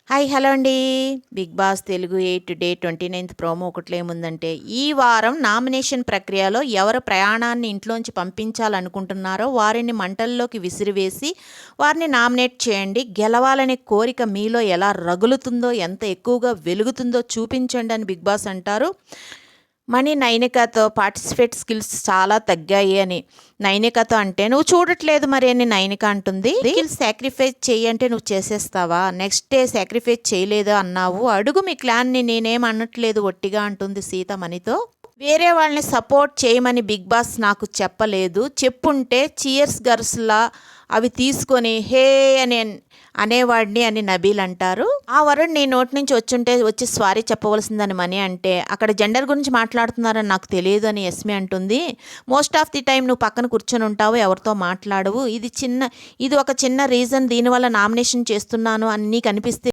Hi hello అండి. Bigg Boss Telugu 8 day 29th promo ఒకటిలో ఏముందంటే, ఈ వారం నామినేషన్ ప్రక్రియలో ఎవరు ప్రయాణాన్ని ఇంట్లోంచి పంపించాలనుకుంటున్నారో వారిని మంటల్లోకి విసిరివేసి వారిని నామినేట్ చేయండి. గెలవాలనే కోరిక మీలో ఎలా రగులుతుందో, ఎంత ఎక్కువగా వెలుగుతుందో చూపించండి అని బిగ్ బాస్ అంటారు. మణి నైనికతో పార్టిసిపేట్ స్కిల్స్ చాలా తగ్గాయి అని. నైనికతో అంటే నువ్వు చూడట్లేదు మరి అని నైనిక అంటుంది. స్కిల్స్ సాక్రిఫైస్ చెయ్యి అంటే నువ్వు చేసేస్తావా? నెక్స్ట్ డే సాక్రిఫైస్ చేయలేదు అన్నావు, అడుగు మీ క్లాన్ని, నేనేం అనట్లేదు ఒట్టిగా అంటుంది సీత మణితో. వేరే వాళ్ళని సపోర్ట్ చేయమని బిగ్ బాస్ నాకు చెప్పలేదు, చెప్పుంటే చీయర్స్ గర్ల్స్లా అవి తీసుకొని హే అని అనేవాడిని అని నబీల్ అంటారు. ఆ వరుణ్ నీ నోటి నుంచి వచ్చి సారీ చెప్పవలసిందని మనీ అంటే, అక్కడ జెండర్ గురించి మాట్లాడుతున్నారని నాకు తెలియదు అని యస్మి అంటుంది. మోస్ట్ ఆఫ్ ది టైం నువ్వు పక్కన కూర్చొని ఉంటావు, ఎవరితో మాట్లాడవు. ఇది ఒక చిన్న రీజన్, దీనివల్ల నామినేషన్ చేస్తున్నాను అని నీకు అనిపిస్తే